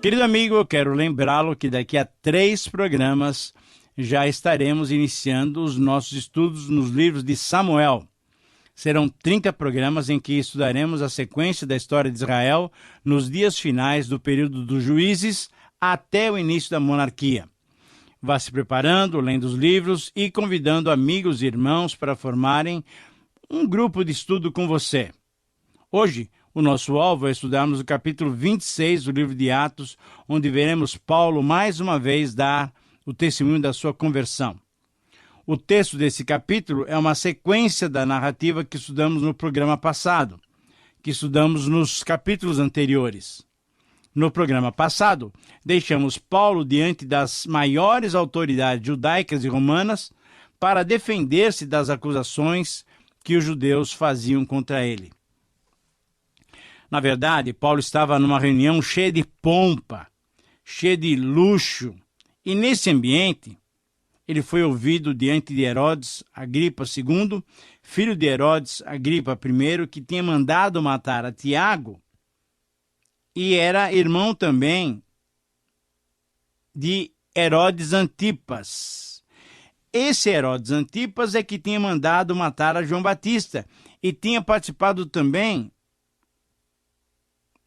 Querido amigo, eu quero lembrá-lo que daqui a 3 programas já estaremos iniciando os nossos estudos nos livros de Samuel. Serão 30 programas em que estudaremos a sequência da história de Israel nos dias finais do período dos juízes até o início da monarquia. Vá se preparando, lendo os livros e convidando amigos e irmãos para formarem um grupo de estudo com você. Hoje, o nosso alvo é estudarmos o capítulo 26 do livro de Atos, onde veremos Paulo mais uma vez dar o testemunho da sua conversão. O texto desse capítulo é uma sequência da narrativa que estudamos no programa passado, que estudamos nos capítulos anteriores. No programa passado, deixamos Paulo diante das maiores autoridades judaicas e romanas para defender-se das acusações que os judeus faziam contra ele. Na verdade, Paulo estava numa reunião cheia de pompa, cheia de luxo, e nesse ambiente ele foi ouvido diante de Herodes Agripa II, filho de Herodes Agripa I, que tinha mandado matar a Tiago e era irmão também de Herodes Antipas. Esse Herodes Antipas é que tinha mandado matar a João Batista e tinha participado também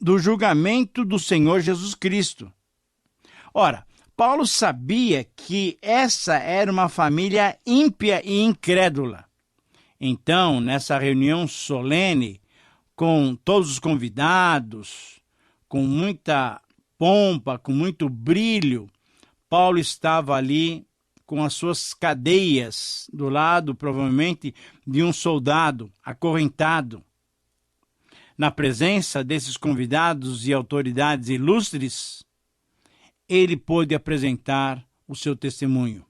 do julgamento do Senhor Jesus Cristo. Ora, Paulo sabia que essa era uma família ímpia e incrédula. Então, nessa reunião solene, com todos os convidados, com muita pompa, com muito brilho, Paulo estava ali com as suas cadeias do lado, provavelmente, de um soldado acorrentado. Na presença desses convidados e autoridades ilustres, ele pôde apresentar o seu testemunho.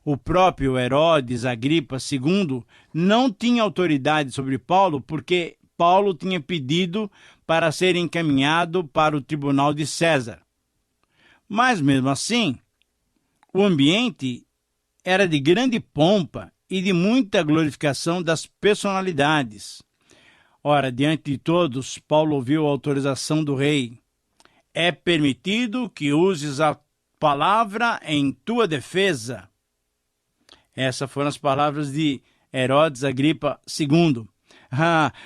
O próprio Herodes Agripa II não tinha autoridade sobre Paulo porque Paulo tinha pedido para ser encaminhado para o tribunal de César. Mas, mesmo assim, o ambiente era de grande pompa e de muita glorificação das personalidades. Ora, diante de todos, Paulo ouviu a autorização do rei. É permitido que uses a palavra em tua defesa. Essas foram as palavras de Herodes Agripa II.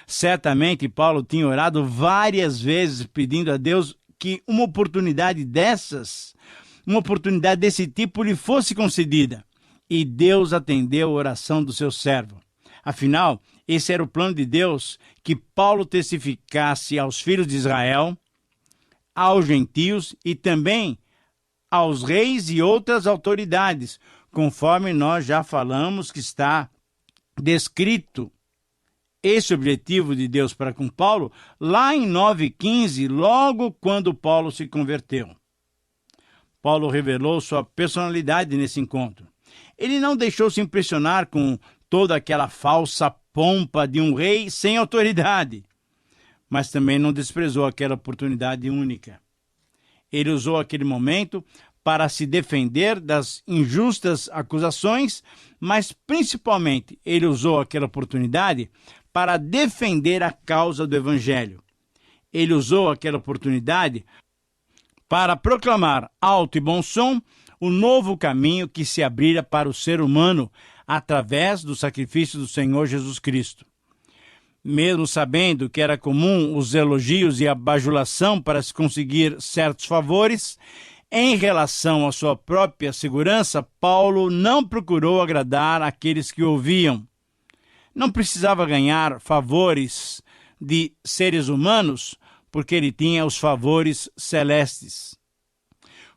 Certamente Paulo tinha orado várias vezes pedindo a Deus que uma oportunidade desse tipo lhe fosse concedida. E Deus atendeu a oração do seu servo. Afinal, esse era o plano de Deus, que Paulo testificasse aos filhos de Israel, aos gentios e também aos reis e outras autoridades, conforme nós já falamos que está descrito esse objetivo de Deus para com Paulo, lá em 9:15, logo quando Paulo se converteu. Paulo revelou sua personalidade nesse encontro. Ele não deixou se impressionar com toda aquela falsa pompa de um rei sem autoridade, mas também não desprezou aquela oportunidade única. Ele usou aquele momento para se defender das injustas acusações, mas principalmente ele usou aquela oportunidade para defender a causa do Evangelho. Ele usou aquela oportunidade para proclamar alto e bom som o novo caminho que se abrira para o ser humano através do sacrifício do Senhor Jesus Cristo. Mesmo sabendo que era comum os elogios e a bajulação para se conseguir certos favores, em relação à sua própria segurança, Paulo não procurou agradar aqueles que o ouviam. Não precisava ganhar favores de seres humanos, porque ele tinha os favores celestes.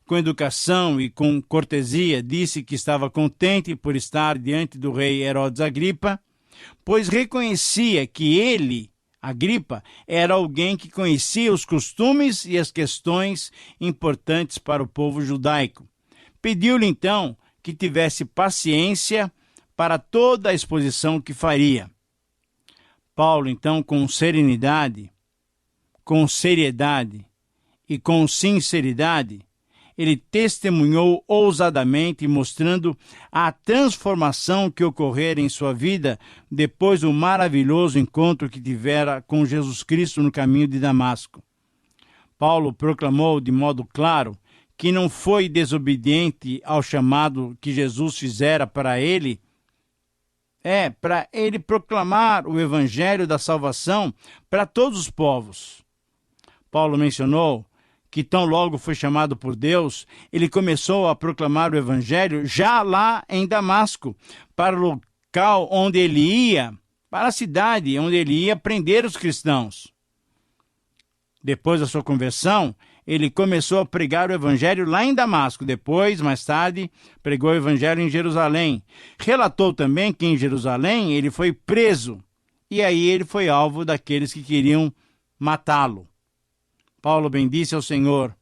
Com educação e com cortesia, disse que estava contente por estar diante do rei Herodes Agripa, pois reconhecia que ele, Agripa, era alguém que conhecia os costumes e as questões importantes para o povo judaico. Pediu-lhe, então, que tivesse paciência para toda a exposição que faria. Paulo, então, com serenidade, com seriedade e com sinceridade, ele testemunhou ousadamente, mostrando a transformação que ocorrera em sua vida depois do maravilhoso encontro que tivera com Jesus Cristo no caminho de Damasco. Paulo proclamou de modo claro que não foi desobediente ao chamado que Jesus fizera para ele proclamar o evangelho da salvação para todos os povos. Paulo mencionou que tão logo foi chamado por Deus, ele começou a proclamar o evangelho já lá em Damasco, para o local onde ele ia, para a cidade onde ele ia prender os cristãos. Depois da sua conversão, ele começou a pregar o evangelho lá em Damasco. Depois, mais tarde, pregou o evangelho em Jerusalém. Relatou também que em Jerusalém ele foi preso, e aí ele foi alvo daqueles que queriam matá-lo. Paulo bendisse ao Senhor,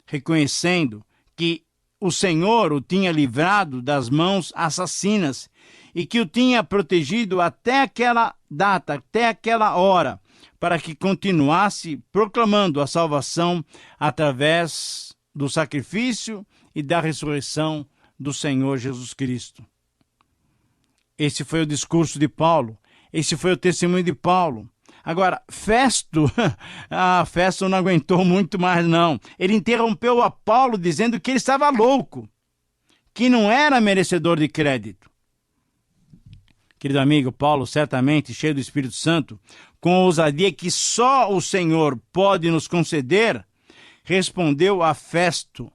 reconhecendo que o Senhor o tinha livrado das mãos assassinas e que o tinha protegido até aquela data, até aquela hora, para que continuasse proclamando a salvação através do sacrifício e da ressurreição do Senhor Jesus Cristo. Esse foi o discurso de Paulo, esse foi o testemunho de Paulo. Agora, Festo não aguentou muito mais não. Ele interrompeu a Paulo dizendo que ele estava louco, que não era merecedor de crédito. Querido amigo, Paulo, certamente cheio do Espírito Santo, com a ousadia que só o Senhor pode nos conceder, respondeu a Festo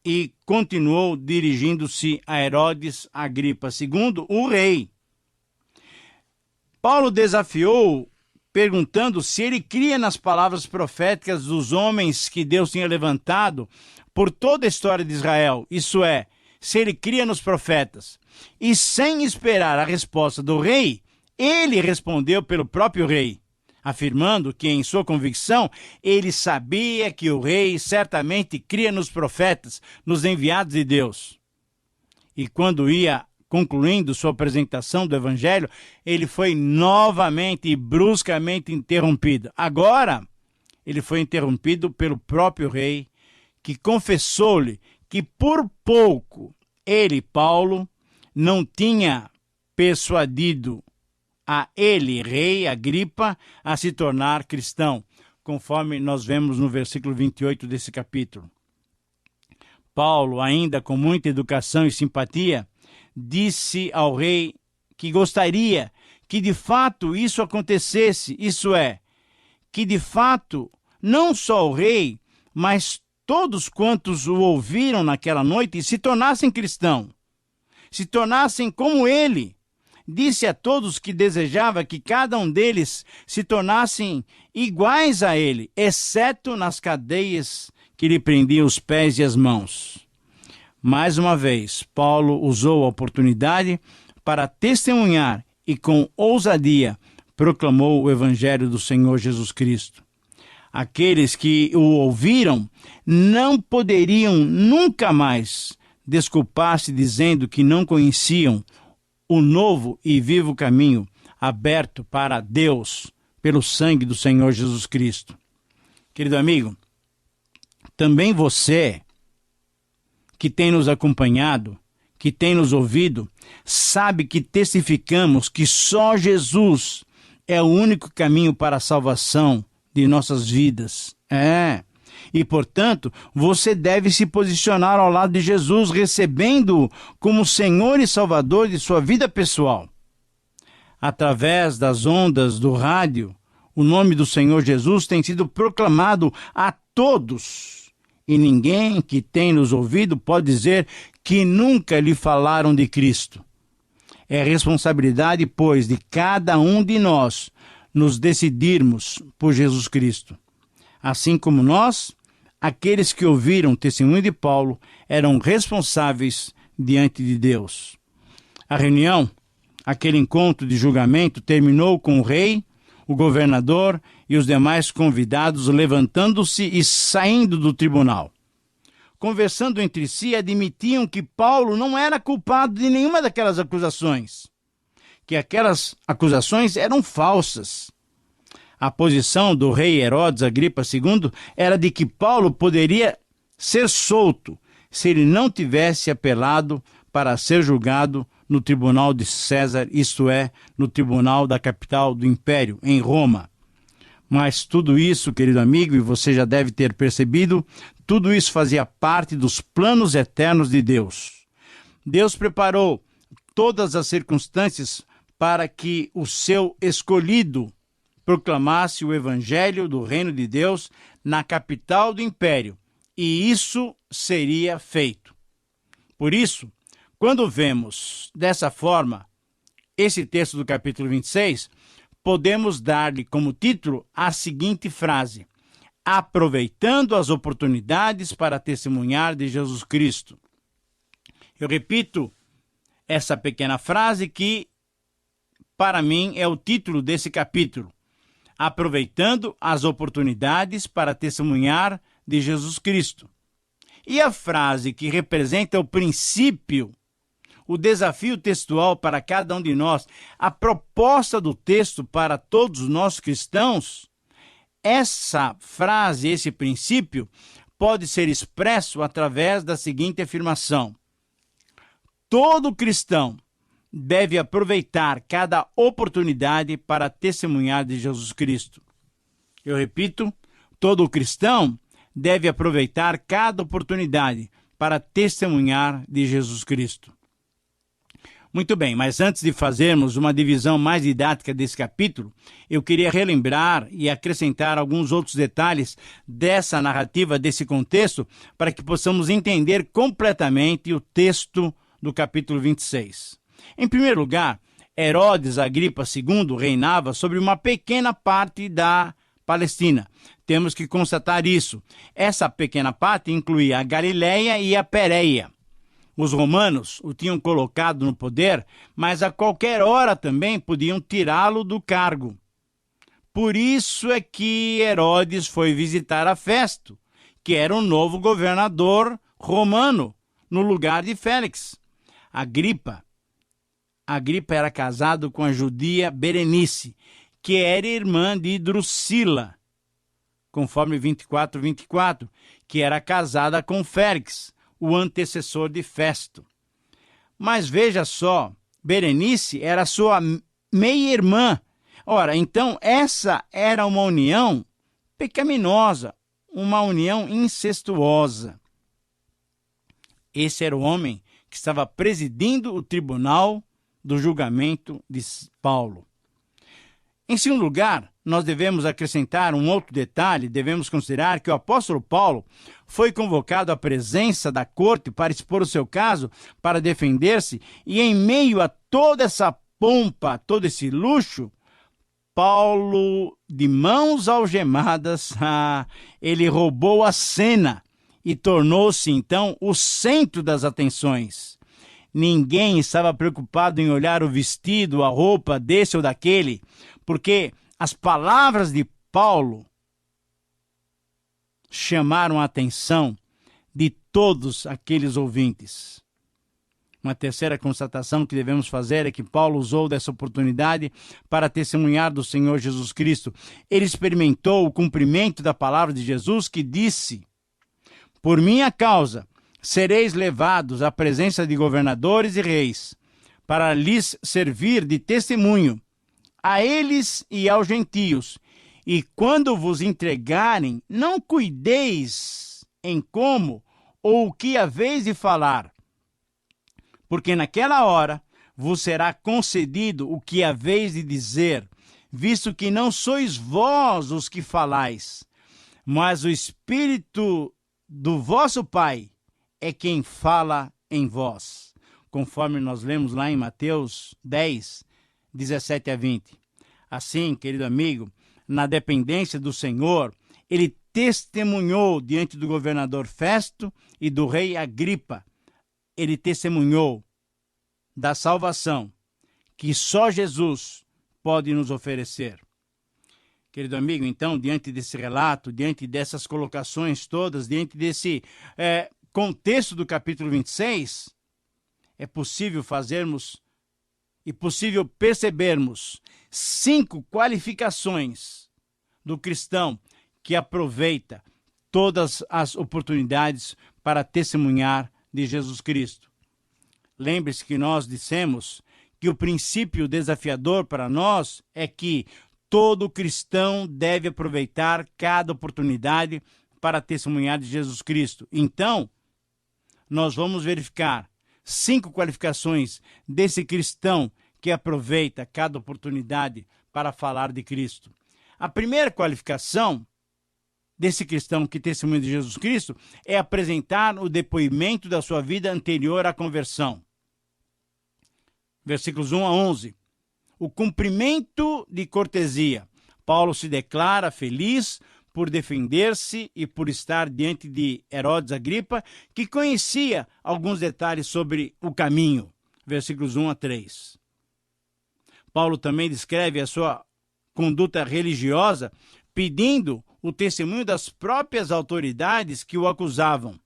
e continuou dirigindo-se a Herodes Agripa II, o rei. Paulo desafiou, perguntando se ele cria nas palavras proféticas dos homens que Deus tinha levantado por toda a história de Israel, isso é, se ele cria nos profetas. E sem esperar a resposta do rei, ele respondeu pelo próprio rei, afirmando que em sua convicção ele sabia que o rei certamente cria nos profetas, nos enviados de Deus. E quando ia concluindo sua apresentação do evangelho, ele foi novamente e bruscamente interrompido. Agora, ele foi interrompido pelo próprio rei, que confessou-lhe que por pouco ele, Paulo, não tinha persuadido a ele, rei Agripa, a se tornar cristão, conforme nós vemos no versículo 28 desse capítulo. Paulo, ainda com muita educação e simpatia, disse ao rei que gostaria que de fato isso acontecesse, isso é, que de fato não só o rei, mas todos quantos o ouviram naquela noite se tornassem cristãos, se tornassem como ele. Disse a todos que desejava que cada um deles se tornassem iguais a ele, exceto nas cadeias que lhe prendiam os pés e as mãos. Mais uma vez, Paulo usou a oportunidade para testemunhar e com ousadia proclamou o evangelho do Senhor Jesus Cristo. Aqueles que o ouviram não poderiam nunca mais desculpar-se dizendo que não conheciam o novo e vivo caminho aberto para Deus pelo sangue do Senhor Jesus Cristo. Querido amigo, também você que tem nos acompanhado, que tem nos ouvido, sabe que testificamos que só Jesus é o único caminho para a salvação de nossas vidas. E, portanto, você deve se posicionar ao lado de Jesus, recebendo-o como Senhor e Salvador de sua vida pessoal. Através das ondas do rádio, o nome do Senhor Jesus tem sido proclamado a todos. E ninguém que tem nos ouvido pode dizer que nunca lhe falaram de Cristo. É responsabilidade, pois, de cada um de nós nos decidirmos por Jesus Cristo. Assim como nós, aqueles que ouviram o testemunho de Paulo eram responsáveis diante de Deus. A reunião, aquele encontro de julgamento, terminou com o rei, o governador e os demais convidados levantando-se e saindo do tribunal. Conversando entre si, admitiam que Paulo não era culpado de nenhuma daquelas acusações, que aquelas acusações eram falsas. A posição do rei Herodes Agripa II era de que Paulo poderia ser solto se ele não tivesse apelado para ser julgado no tribunal de César, isto é, no tribunal da capital do império, em Roma. Mas tudo isso, querido amigo, e você já deve ter percebido, tudo isso fazia parte dos planos eternos de Deus. Deus preparou todas as circunstâncias para que o seu escolhido proclamasse o evangelho do reino de Deus na capital do império, e isso seria feito. Por isso, quando vemos dessa forma esse texto do capítulo 26, podemos dar-lhe como título a seguinte frase: aproveitando as oportunidades para testemunhar de Jesus Cristo. Eu repito essa pequena frase que, para mim, é o título desse capítulo. Aproveitando as oportunidades para testemunhar de Jesus Cristo. E a frase que representa o princípio, o desafio textual para cada um de nós, a proposta do texto para todos nós cristãos, essa frase, esse princípio, pode ser expresso através da seguinte afirmação: todo cristão deve aproveitar cada oportunidade para testemunhar de Jesus Cristo. Eu repito, todo cristão deve aproveitar cada oportunidade para testemunhar de Jesus Cristo. Muito bem, mas antes de fazermos uma divisão mais didática desse capítulo, eu queria relembrar e acrescentar alguns outros detalhes dessa narrativa, desse contexto, para que possamos entender completamente o do capítulo 26. Em primeiro lugar, Herodes Agripa II reinava sobre uma pequena parte da Palestina. Temos que constatar isso. Essa pequena parte incluía a Galileia e a Pérea. Os romanos o tinham colocado no poder, mas a qualquer hora também podiam tirá-lo do cargo. Por isso é que Herodes foi visitar a Festo, que era o novo governador romano, no lugar de Félix. Agripa era casado com a judia Berenice, que era irmã de Drusila, conforme 24, que era casada com Félix, o antecessor de Festo. Mas veja só, Berenice era sua meia-irmã. Ora, então essa era uma união pecaminosa, uma união incestuosa. Esse era o homem que estava presidindo o tribunal do julgamento de Paulo. Em segundo lugar, nós devemos acrescentar um outro detalhe, devemos considerar que o apóstolo Paulo foi convocado à presença da corte para expor o seu caso, para defender-se, e em meio a toda essa pompa, todo esse luxo, Paulo, de mãos algemadas, ele roubou a cena e tornou-se então o centro das atenções. Ninguém estava preocupado em olhar o vestido, a roupa desse ou daquele, porque as palavras de Paulo chamaram a atenção de todos aqueles ouvintes. Uma terceira constatação que devemos fazer é que Paulo usou dessa oportunidade para testemunhar do Senhor Jesus Cristo. Ele experimentou o cumprimento da palavra de Jesus, que disse: por minha causa sereis levados à presença de governadores e reis, para lhes servir de testemunho a eles e aos gentios. E quando vos entregarem, não cuideis em como ou o que haveis de falar, porque naquela hora vos será concedido o que haveis de dizer, visto que não sois vós os que falais, mas o Espírito do vosso Pai é quem fala em vós, conforme nós lemos lá em Mateus 10, 17 a 20. Assim, querido amigo, na dependência do Senhor, ele testemunhou diante do governador Festo e do rei Agripa. Ele testemunhou da salvação que só Jesus pode nos oferecer. Querido amigo, então, diante desse relato, diante dessas colocações todas, diante desse contexto do capítulo 26, é possível fazermos e possível percebermos 5 qualificações do cristão que aproveita todas as oportunidades para testemunhar de Jesus Cristo. Lembre-se que nós dissemos que o princípio desafiador para nós é que Todo cristão deve aproveitar cada oportunidade para testemunhar de Jesus Cristo. Então, nós vamos verificar 5 qualificações desse cristão que aproveita cada oportunidade para falar de Cristo. A primeira qualificação desse cristão que testemunha de Jesus Cristo é apresentar o depoimento da sua vida anterior à conversão. Versículos 1 a 11. O cumprimento de cortesia. Paulo se declara feliz por defender-se e por estar diante de Herodes Agripa, que conhecia alguns detalhes sobre o caminho. Versículos 1 a 3. Paulo também descreve a sua conduta religiosa, pedindo o testemunho das próprias autoridades que o acusavam.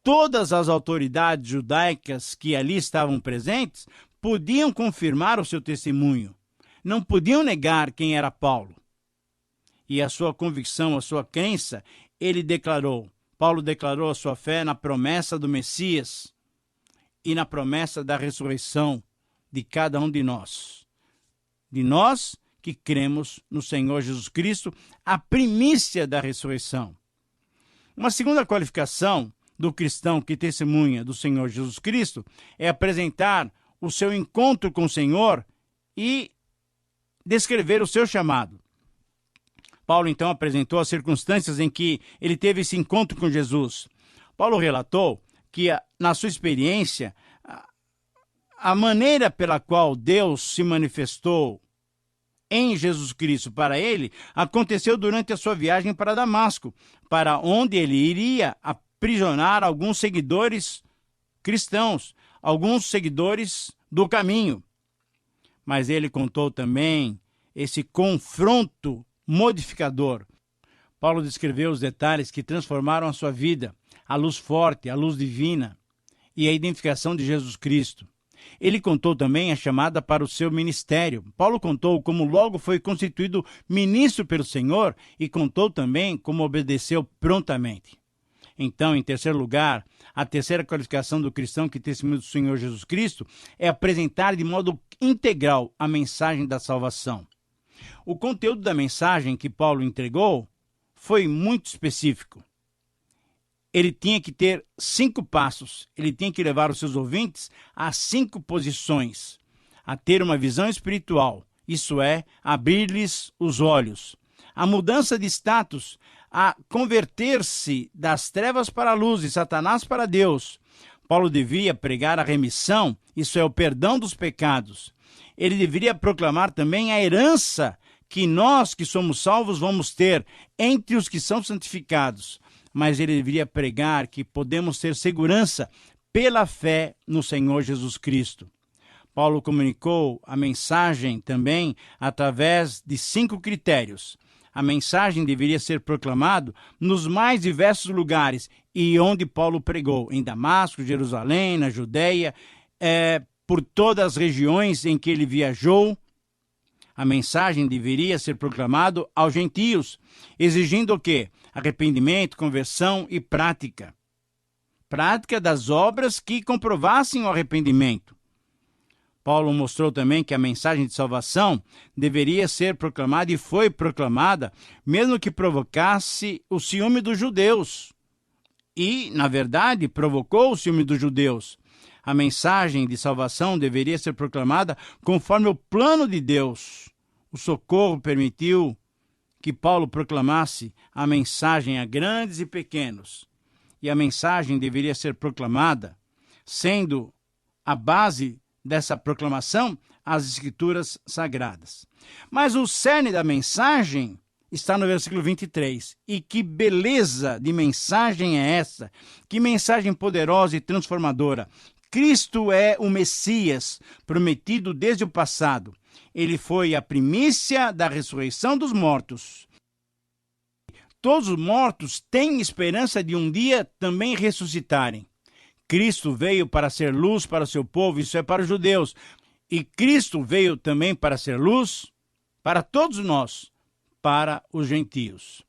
Todas as autoridades judaicas que ali estavam presentes podiam confirmar o seu testemunho. Não podiam negar quem era Paulo. E a sua convicção, a sua crença, Paulo declarou a sua fé na promessa do Messias e na promessa da ressurreição de cada um de nós. De nós que cremos no Senhor Jesus Cristo, a primícia da ressurreição. Uma segunda qualificação do cristão que testemunha do Senhor Jesus Cristo é apresentar o seu encontro com o Senhor e descrever o seu chamado. Paulo, então, apresentou as circunstâncias em que ele teve esse encontro com Jesus. Paulo relatou que, na sua experiência, a maneira pela qual Deus se manifestou em Jesus Cristo para ele aconteceu durante a sua viagem para Damasco, para onde ele iria aprisionar alguns seguidores cristãos, alguns seguidores do caminho. Mas ele contou também esse confronto modificador. Paulo descreveu os detalhes que transformaram a sua vida, a luz forte, a luz divina e a identificação de Jesus Cristo. Ele contou também a chamada para o seu ministério. Paulo contou como logo foi constituído ministro pelo Senhor e contou também como obedeceu prontamente. Então, em terceiro lugar, a terceira qualificação do cristão que testemunha do Senhor Jesus Cristo é apresentar de modo integral a mensagem da salvação. O conteúdo da mensagem que Paulo entregou foi muito específico. Ele tinha que ter 5 passos, ele tinha que levar os seus ouvintes a 5 posições, a ter uma visão espiritual, isso é, abrir-lhes os olhos, a mudança de status, a converter-se das trevas para a luz, de Satanás para Deus. Paulo devia pregar a remissão, isso é, o perdão dos pecados. Ele deveria proclamar também a herança que nós que somos salvos vamos ter entre os que são santificados. Mas ele deveria pregar que podemos ter segurança pela fé no Senhor Jesus Cristo. Paulo comunicou a mensagem também através de 5 critérios. A mensagem deveria ser proclamada nos mais diversos lugares e onde Paulo pregou, em Damasco, Jerusalém, na Judeia, por todas as regiões em que ele viajou. A mensagem deveria ser proclamada aos gentios, exigindo o quê? Arrependimento, conversão e prática. Prática das obras que comprovassem o arrependimento. Paulo mostrou também que a mensagem de salvação deveria ser proclamada e foi proclamada, mesmo que provocasse o ciúme dos judeus. E, na verdade, provocou o ciúme dos judeus. A mensagem de salvação deveria ser proclamada conforme o plano de Deus. O socorro permitiu que Paulo proclamasse a mensagem a grandes e pequenos. E a mensagem deveria ser proclamada, sendo a base dessa proclamação as Escrituras Sagradas. Mas o cerne da mensagem está no versículo 23. E que beleza de mensagem é essa? Que mensagem poderosa e transformadora! Cristo é o Messias, prometido desde o passado. Ele foi a primícia da ressurreição dos mortos. Todos os mortos têm esperança de um dia também ressuscitarem. Cristo veio para ser luz para o seu povo, isso é para os judeus. E Cristo veio também para ser luz para todos nós, para os gentios.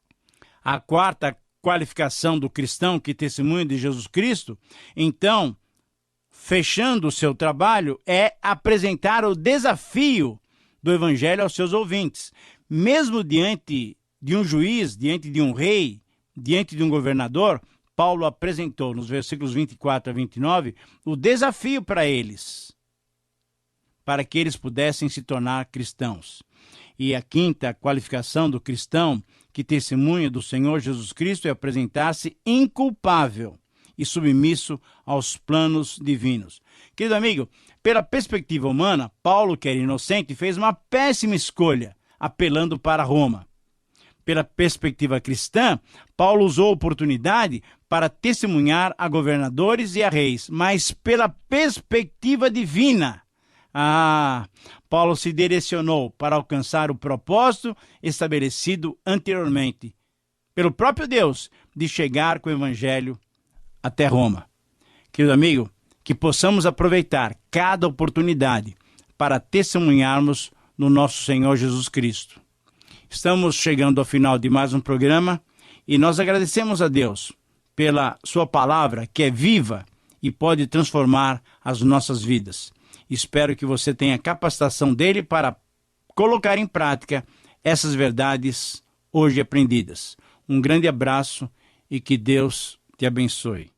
A quarta qualificação do cristão que testemunha de Jesus Cristo, então, fechando o seu trabalho, é apresentar o desafio do Evangelho aos seus ouvintes. Mesmo diante de um juiz, diante de um rei, diante de um governador, Paulo apresentou nos versículos 24 a 29 o desafio para eles, para que eles pudessem se tornar cristãos. E a quinta qualificação do cristão que testemunha do Senhor Jesus Cristo é apresentar-se inculpável e submisso aos planos divinos. Querido amigo, pela perspectiva humana, Paulo, que era inocente, fez uma péssima escolha, apelando para Roma. Pela perspectiva cristã, Paulo usou a oportunidade para testemunhar a governadores e a reis, mas pela perspectiva divina, Paulo se direcionou para alcançar o propósito estabelecido anteriormente pelo próprio Deus de chegar com o evangelho até Roma. Querido amigo, que possamos aproveitar cada oportunidade para testemunharmos no nosso Senhor Jesus Cristo. Estamos chegando ao final de mais um programa e nós agradecemos a Deus pela sua palavra que é viva e pode transformar as nossas vidas. Espero que você tenha capacitação dele para colocar em prática essas verdades hoje aprendidas. Um grande abraço e que Deus te abençoe.